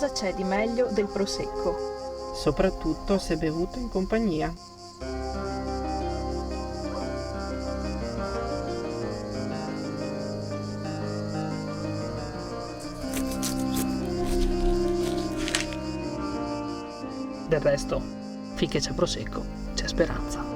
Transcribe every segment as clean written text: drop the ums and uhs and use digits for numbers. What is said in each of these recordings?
cosa c'è di meglio del prosecco? Soprattutto se bevuto in compagnia. Del resto, finché c'è prosecco, c'è speranza.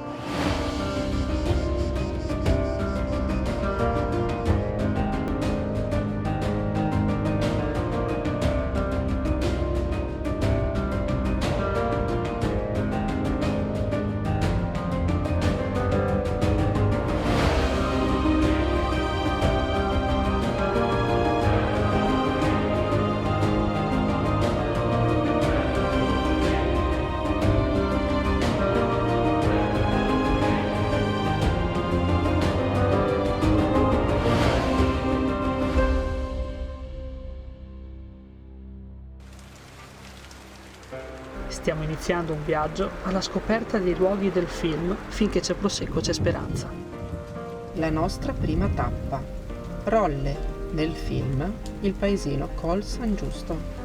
Stiamo iniziando un viaggio alla scoperta dei luoghi del film Finché c'è prosecco c'è speranza. La nostra prima tappa. Rolle, nel film il paesino Col San Giusto.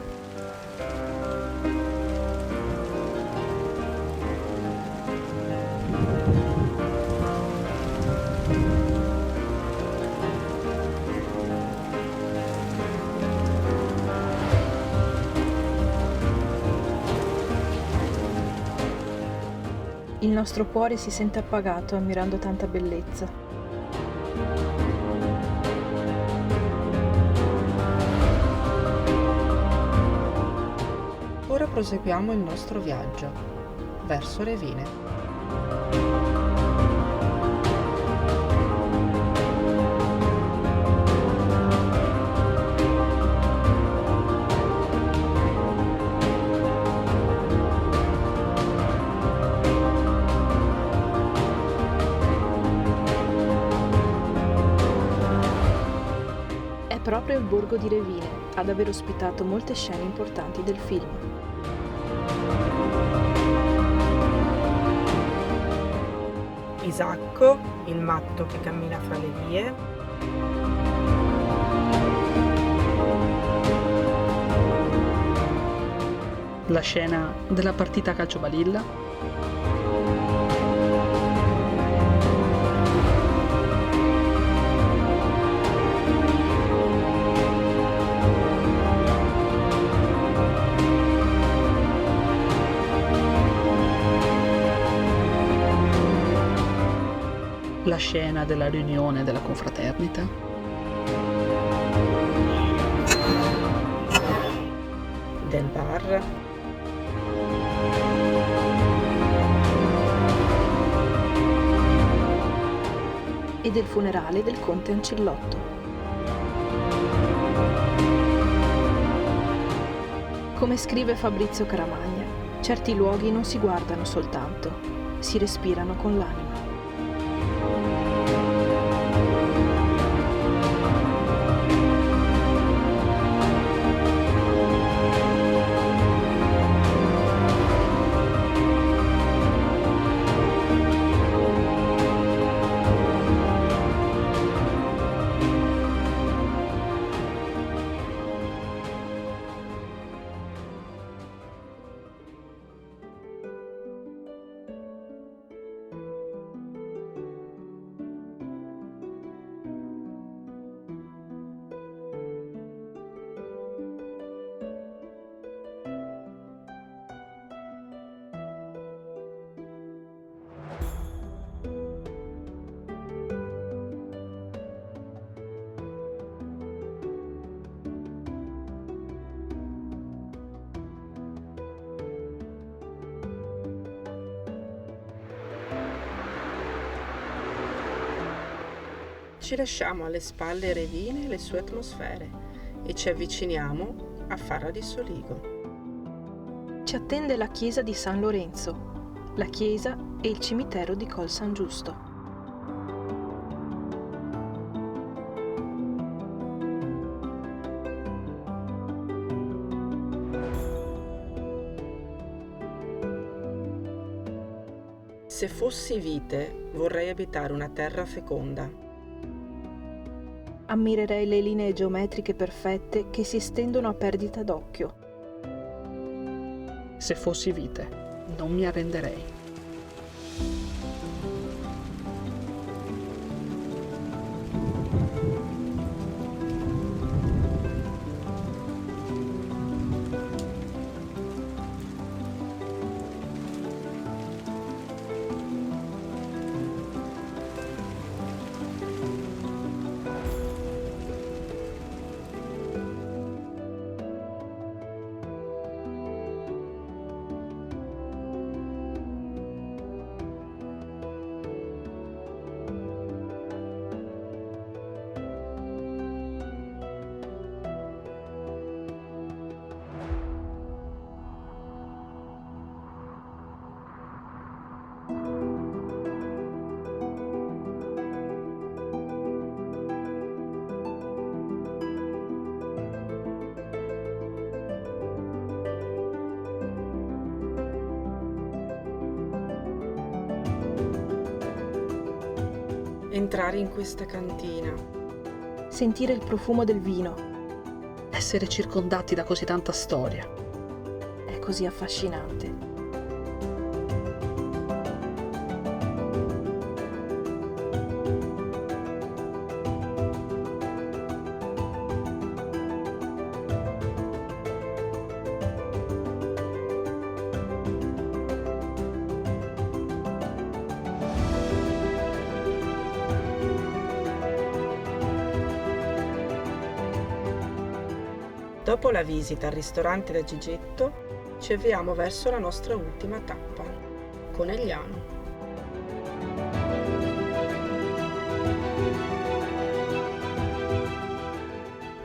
Il nostro cuore si sente appagato ammirando tanta bellezza. Ora proseguiamo il nostro viaggio verso Revine. È proprio il borgo di Revine ad aver ospitato molte scene importanti del film. Isacco, il matto che cammina fra le vie. La scena della partita a calciobalilla. La scena della riunione della confraternita. Del bar. E del funerale del conte Ancillotto. Come scrive Fabrizio Caramagna, certi luoghi non si guardano soltanto, si respirano con l'anima. Ci lasciamo alle spalle Revine e le sue atmosfere e ci avviciniamo a Farra di Soligo. Ci attende la chiesa di San Lorenzo, la chiesa e il cimitero di Col San Giusto. Se fossi vite, vorrei abitare una terra feconda. Ammirerei le linee geometriche perfette che si estendono a perdita d'occhio. Se fossi vite, non mi arrenderei. Entrare in questa cantina. Sentire il profumo del vino. Essere circondati da così tanta storia. È così affascinante. Dopo la visita al ristorante da Gigetto, ci avviamo verso la nostra ultima tappa, Conegliano.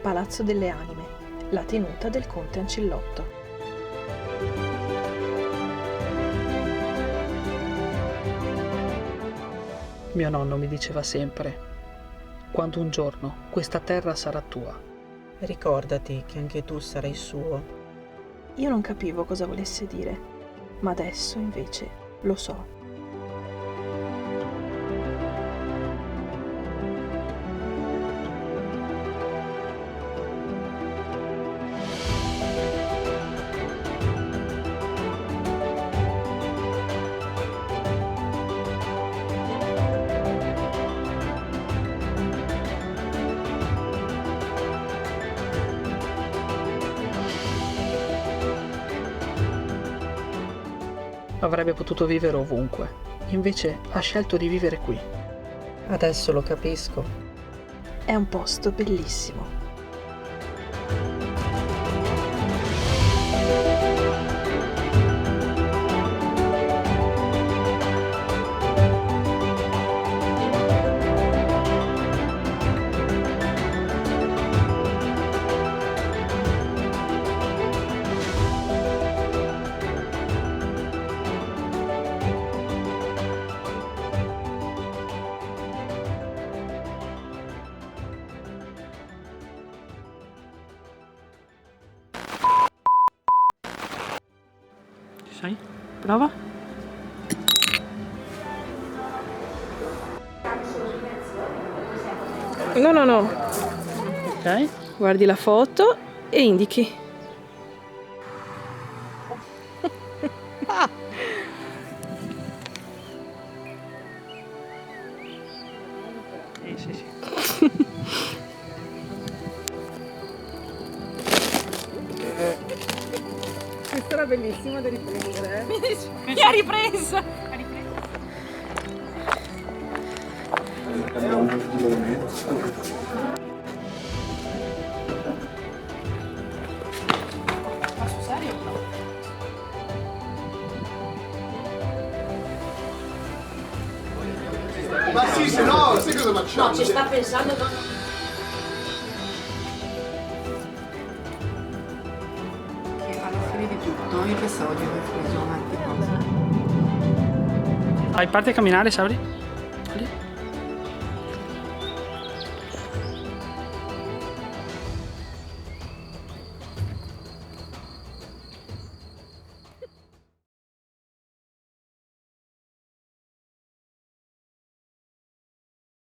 Palazzo delle Anime, la tenuta del conte Ancillotto. Mio nonno mi diceva sempre: quando un giorno questa terra sarà tua. Ricordati che anche tu sarai suo. Io non capivo cosa volesse dire, ma adesso invece lo so. Avrebbe potuto vivere ovunque, invece ha scelto di vivere qui. Adesso lo capisco. È un posto bellissimo. Sai? Prova. No. Ok. Guardi la foto e indichi. Sì. Questa era bellissima da riprendere. Mi ha ripresa! Ma sì, se no, sai cosa facciamo? No, ci sta pensando. Che alla fine di tutto io pensavo di aver preso un attimo. Vai, parti a camminare, Sabri.